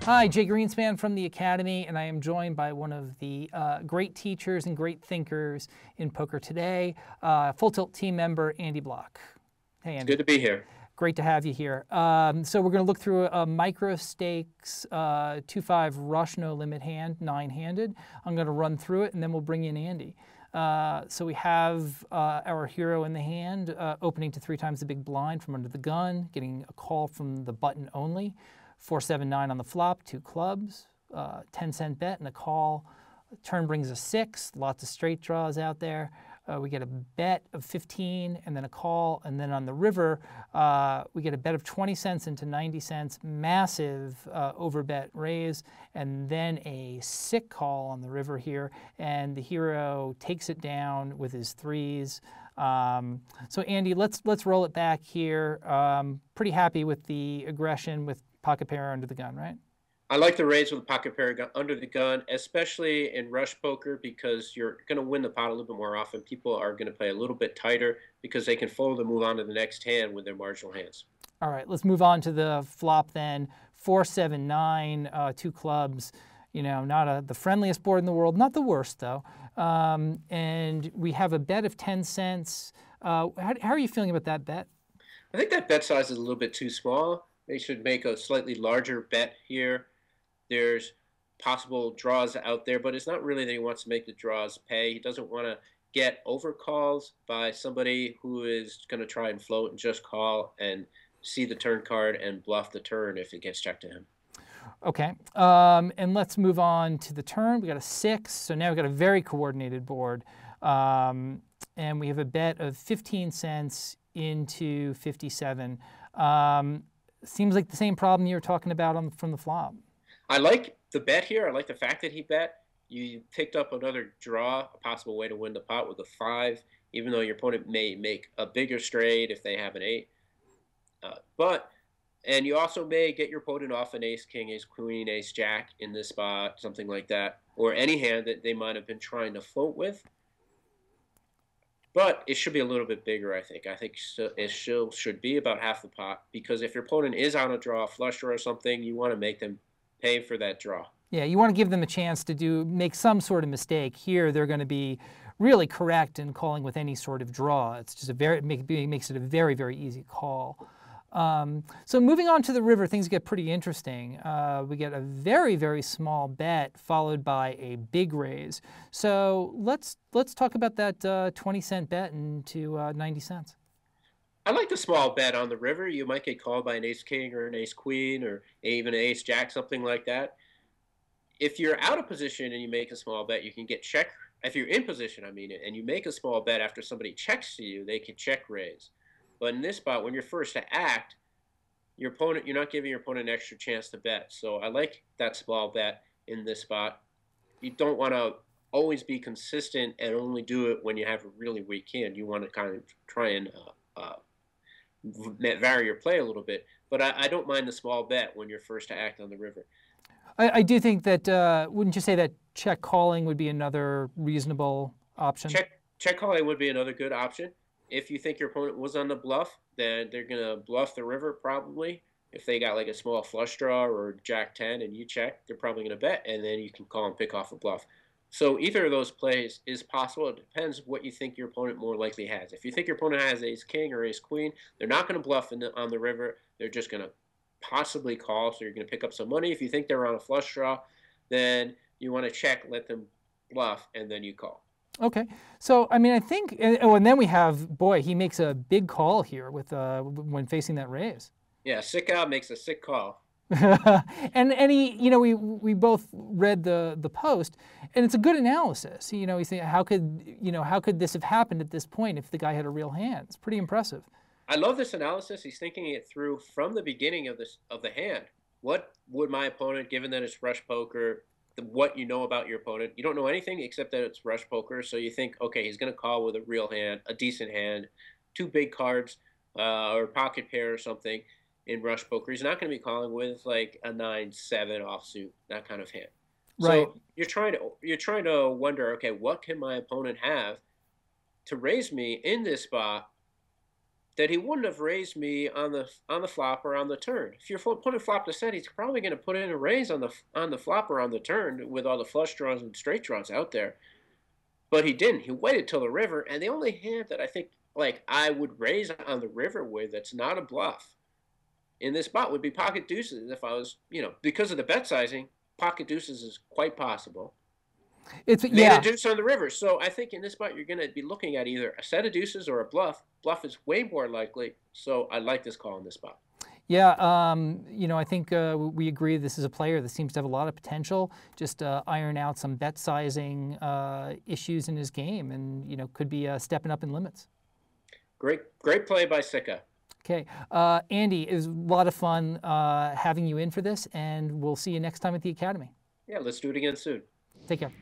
Hi, Jay Greenspan from the Academy, and I am joined by one of the great teachers and great thinkers in poker today, Full Tilt team member Andy Bloch. Hey, Andy. It's good to be here. Great to have you here. So we're going to look through a micro stakes 2-5 rush no limit hand, 9-handed. I'm going to run through it, and then we'll bring in Andy. So we have our hero in the hand, opening to 3 times the big blind from under the gun, getting a call from the button only. 4-7-9 on the flop, 2 clubs, 10-cent bet and a call. Turn brings a 6, lots of straight draws out there. We get a bet of 15 and then a call, and then on the river we get a bet of 20 cents into 90 cents, massive overbet raise, and then a sick call on the river here, and the hero takes it down with his 3s. So Andy, let's roll it back here. Pretty happy with the aggression with pocket pair under the gun, right? I like the raise with a pocket pair under the gun, especially in rush poker, because you're going to win the pot a little bit more often. People are going to play a little bit tighter because they can fold and move on to the next hand with their marginal hands. All right, let's move on to the flop then. 4-7-9, 2 clubs. You know, not the friendliest board in the world, not the worst though. And we have a bet of 10 cents. How are you feeling about that bet? I think that bet size is a little bit too small. They should make a slightly larger bet here. There's possible draws out there, but it's not really that he wants to make the draws pay. He doesn't want to get overcalls by somebody who is going to try and float and just call and see the turn card and bluff the turn if it gets checked to him. Okay, and let's move on to the turn. We got a 6, so now we've got a very coordinated board. And we have a bet of 15 cents into 57. Seems like the same problem you were talking about from the flop. I like the bet here. I like the fact that he bet. You picked up another draw, a possible way to win the pot with a 5, even though your opponent may make a bigger straight if they have an 8. And you also may get your opponent off an ace, king, ace, queen, ace, jack in this spot, something like that, or any hand that they might have been trying to float with. But it should be a little bit bigger, I think. I think it still should be about half the pot, because if your opponent is on a draw, flush draw or something, you want to make them pay for that draw. Yeah, you want to give them a chance to make some sort of mistake. Here, they're going to be really correct in calling with any sort of draw. It's just it makes it a very, very easy call. So moving on to the river, things get pretty interesting. We get a very, very small bet followed by a big raise. So let's talk about that 20-cent bet into 90 cents. I like the small bet on the river. You might get called by an ace-king or an ace-queen or even an ace-jack, something like that. If you're out of position and you make a small bet, you can get check. If you're in position, I mean, and you make a small bet after somebody checks to you, they can check raise. But in this spot, when you're first to act, you're not giving your opponent an extra chance to bet. So I like that small bet in this spot. You don't want to always be consistent and only do it when you have a really weak hand. You want to kind of try and vary your play a little bit. But I don't mind the small bet when you're first to act on the river. I do think that, wouldn't you say that check calling would be another reasonable option? Check calling would be another good option. If you think your opponent was on the bluff, then they're going to bluff the river probably. If they got like a small flush draw or jack 10 and you check, they're probably going to bet, and then you can call and pick off a bluff. So either of those plays is possible. It depends what you think your opponent more likely has. If you think your opponent has ace-king or ace-queen, they're not going to bluff on the river. They're just going to possibly call, so you're going to pick up some money. If you think they're on a flush draw, then you want to check, let them bluff, and then you call. Okay, so I mean, I think, and then we have, boy, he makes a big call here with when facing that raise. Yeah, sick out makes a sick call. and he, you know, we both read the post, and it's a good analysis. You know, he's saying how could this have happened at this point if the guy had a real hand? It's pretty impressive. I love this analysis. He's thinking it through from the beginning of the hand. What would my opponent, given that it's rush poker, what you know about your opponent. You don't know anything except that it's rush poker, so you think, okay, he's going to call with a real hand, a decent hand, 2 big cards, or pocket pair or something in rush poker. He's not going to be calling with like a 9-7 offsuit, that kind of hand. Right. So you're trying to wonder, okay, what can my opponent have to raise me in this spot that he wouldn't have raised me on the flop or on the turn. If you're putting flop to set, he's probably going to put in a raise on the flop or on the turn with all the flush draws and straight draws out there. But he didn't. He waited till the river, and the only hand that I think like I would raise on the river with that's not a bluff in this spot would be pocket deuces. If I was, because of the bet sizing, pocket deuces is quite possible. It's Made a deuce on the river. So I think in this spot you're going to be looking at either a set of deuces or a bluff. Bluff is way more likely. So I like this call in this spot. Yeah, I think we agree this is a player that seems to have a lot of potential. Just iron out some bet sizing issues in his game, and could be stepping up in limits. Great play by Sika. Okay, Andy, it was a lot of fun having you in for this, and we'll see you next time at the Academy. Yeah, let's do it again soon. Take care.